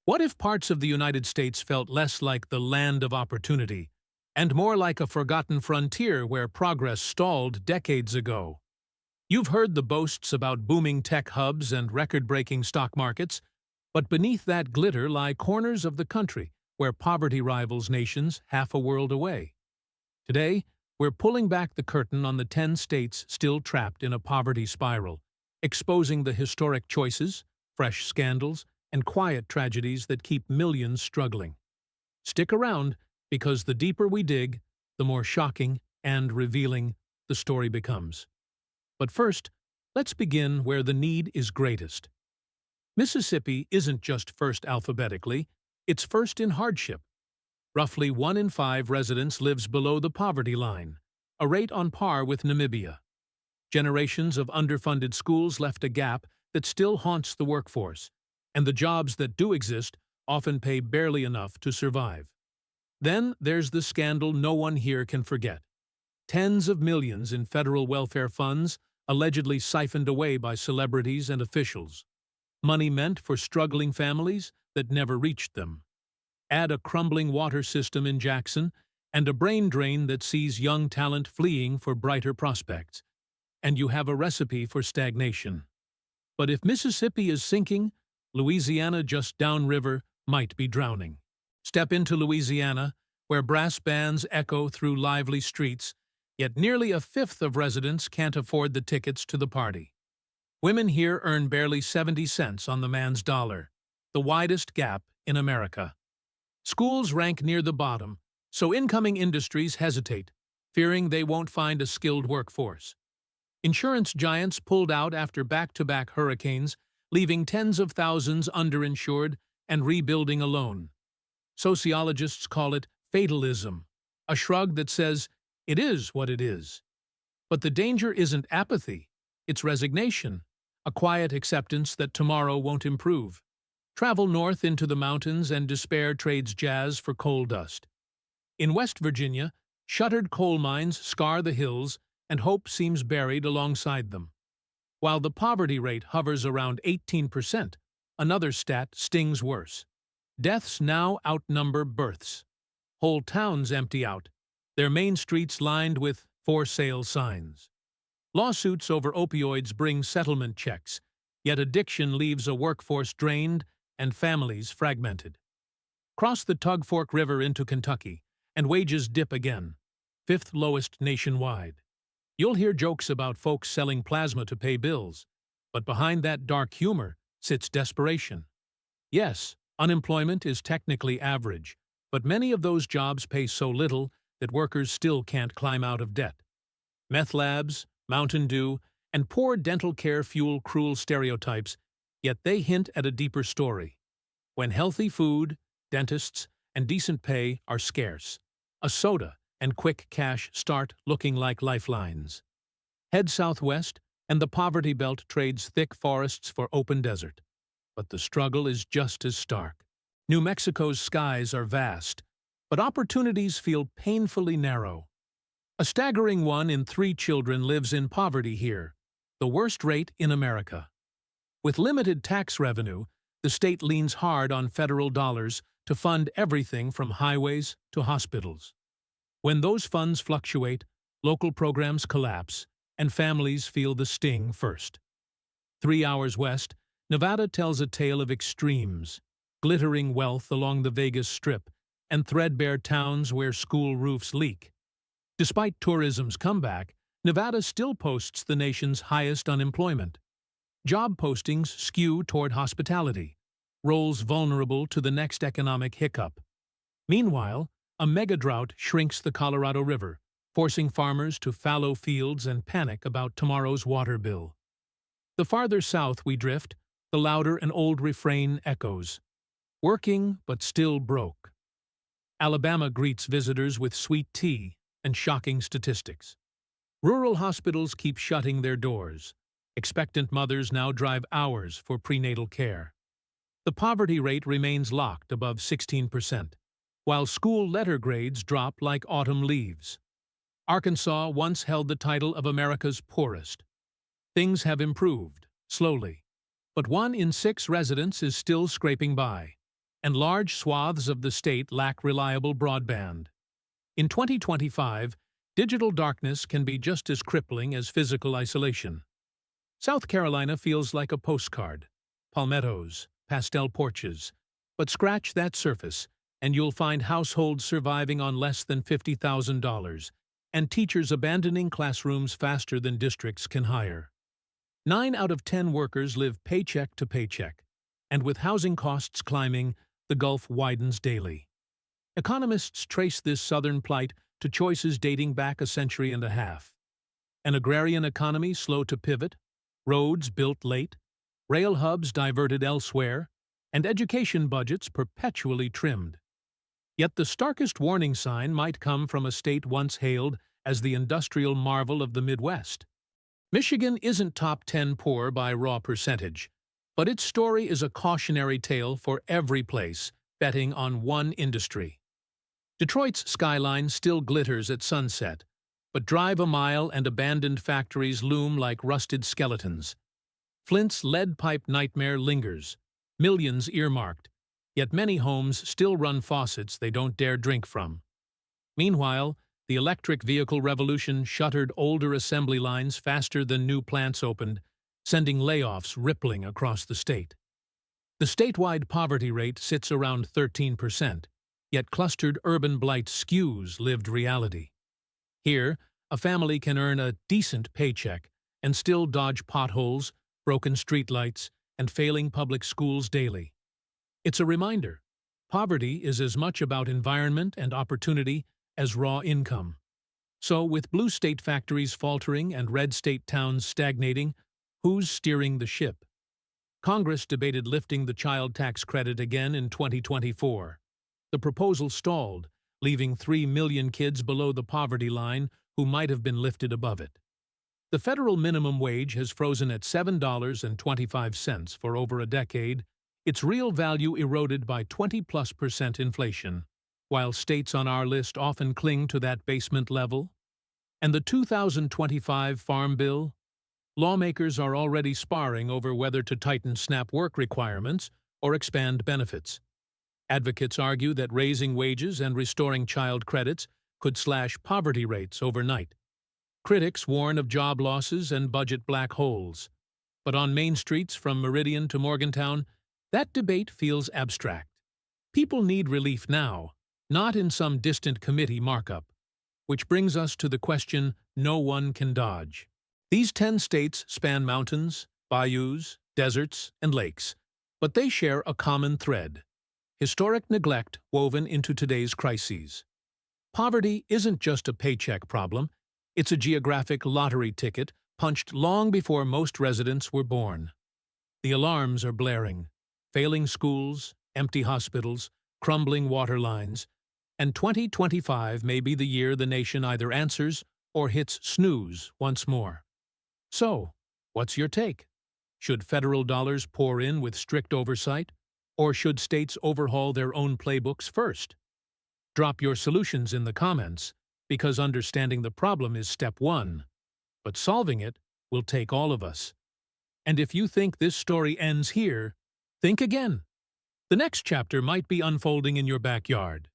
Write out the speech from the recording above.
What if parts of the United States felt less like the land of opportunity and more like a forgotten frontier where progress stalled decades ago? You've heard the boasts about booming tech hubs and record-breaking stock markets, but beneath that glitter lie corners of the country where poverty rivals nations half a world away. Today, we're pulling back the curtain on the 10 states still trapped in a poverty spiral, exposing the historic choices, fresh scandals, and quiet tragedies that keep millions struggling. Stick around, because the deeper we dig, the more shocking and revealing the story becomes. But first, let's begin where the need is greatest. Mississippi isn't just first alphabetically, it's first in hardship. Roughly 1 in 5 residents lives below the poverty line, a rate on par with Namibia. Generations of underfunded schools left a gap that still haunts the workforce, and the jobs that do exist often pay barely enough to survive. Then there's the scandal no one here can forget. Tens of millions in federal welfare funds allegedly siphoned away by celebrities and officials. Money meant for struggling families that never reached them. Add a crumbling water system in Jackson and a brain drain that sees young talent fleeing for brighter prospects, and you have a recipe for stagnation. But if Mississippi is sinking, Louisiana just downriver might be drowning. Step into Louisiana, where brass bands echo through lively streets, yet nearly a fifth of residents can't afford the tickets to the party. Women here earn barely 70 cents on the man's dollar, the widest gap in America. Schools rank near the bottom, so incoming industries hesitate, fearing they won't find a skilled workforce. Insurance giants pulled out after back-to-back hurricanes, leaving tens of thousands underinsured and rebuilding alone. Sociologists call it fatalism, a shrug that says, it is what it is. But the danger isn't apathy, it's resignation, a quiet acceptance that tomorrow won't improve. Travel north into the mountains and despair trades jazz for coal dust. In West Virginia, shuttered coal mines scar the hills and hope seems buried alongside them. While the poverty rate hovers around 18%, another stat stings worse. Deaths now outnumber births. Whole towns empty out, their main streets lined with for sale signs. Lawsuits over opioids bring settlement checks, yet addiction leaves a workforce drained and families fragmented. Cross the Tug Fork River into Kentucky, and wages dip again, fifth lowest nationwide. You'll hear jokes about folks selling plasma to pay bills, but behind that dark humor sits desperation. Yes, unemployment is technically average, but many of those jobs pay so little that workers still can't climb out of debt. Meth labs, Mountain Dew, and poor dental care fuel cruel stereotypes, yet they hint at a deeper story. When healthy food, dentists, and decent pay are scarce, a soda and quick cash start looking like lifelines. Head southwest, and the poverty belt trades thick forests for open desert. But the struggle is just as stark. New Mexico's skies are vast, but opportunities feel painfully narrow. A staggering 1 in 3 children lives in poverty here, the worst rate in America. With limited tax revenue, the state leans hard on federal dollars to fund everything from highways to hospitals. When those funds fluctuate, local programs collapse, and families feel the sting first. 3 hours west, Nevada tells a tale of extremes, glittering wealth along the Vegas Strip, and threadbare towns where school roofs leak. Despite tourism's comeback, Nevada still posts the nation's highest unemployment. Job postings skew toward hospitality, roles vulnerable to the next economic hiccup. Meanwhile, a megadrought shrinks the Colorado River, forcing farmers to fallow fields and panic about tomorrow's water bill. The farther south we drift, the louder an old refrain echoes. Working, but still broke. Alabama greets visitors with sweet tea and shocking statistics. Rural hospitals keep shutting their doors. Expectant mothers now drive hours for prenatal care. The poverty rate remains locked above 16%, while school letter grades drop like autumn leaves. Arkansas once held the title of America's poorest. Things have improved, slowly, but 1 in 6 residents is still scraping by. and large swaths of the state lack reliable broadband. In 2025, digital darkness can be just as crippling as physical isolation. South Carolina feels like a postcard. Palmettos, pastel porches. But scratch that surface, and you'll find households surviving on less than $50,000, and teachers abandoning classrooms faster than districts can hire. 9 out of 10 workers live paycheck to paycheck, and with housing costs climbing, the gulf widens daily. Economists trace this southern plight to choices dating back a century and a half. An agrarian economy slow to pivot, roads built late, rail hubs diverted elsewhere, and education budgets perpetually trimmed. Yet the starkest warning sign might come from a state once hailed as the industrial marvel of the Midwest. Michigan isn't top 10 poor by raw percentage, but its story is a cautionary tale for every place betting on one industry. Detroit's skyline still glitters at sunset, but drive a mile and abandoned factories loom like rusted skeletons. Flint's lead pipe nightmare lingers, millions earmarked, yet many homes still run faucets they don't dare drink from. Meanwhile, the electric vehicle revolution shuttered older assembly lines faster than new plants opened, sending layoffs rippling across the state. The statewide poverty rate sits around 13%, yet clustered urban blight skews lived reality. Here, a family can earn a decent paycheck and still dodge potholes, broken streetlights, and failing public schools daily. It's a reminder, poverty is as much about environment and opportunity as raw income. So, with blue state factories faltering and red state towns stagnating, who's steering the ship? Congress debated lifting the child tax credit again in 2024. The proposal stalled, leaving 3 million kids below the poverty line who might have been lifted above it. The federal minimum wage has frozen at $7.25 for over a decade, its real value eroded by 20+% inflation, while states on our list often cling to that basement level. And the 2025 Farm Bill? Lawmakers are already sparring over whether to tighten SNAP work requirements or expand benefits. Advocates argue that raising wages and restoring child credits could slash poverty rates overnight. Critics warn of job losses and budget black holes. But on main streets from Meridian to Morgantown, that debate feels abstract. People need relief now, not in some distant committee markup. Which brings us to the question no one can dodge. These 10 states span mountains, bayous, deserts, and lakes, but they share a common thread: historic neglect woven into today's crises. Poverty isn't just a paycheck problem, it's a geographic lottery ticket punched long before most residents were born. The alarms are blaring: failing schools, empty hospitals, crumbling water lines, and 2025 may be the year the nation either answers or hits snooze once more. So, what's your take? Should federal dollars pour in with strict oversight, or should states overhaul their own playbooks first? Drop your solutions in the comments, because understanding the problem is step one, but solving it will take all of us. And if you think this story ends here, think again. The next chapter might be unfolding in your backyard.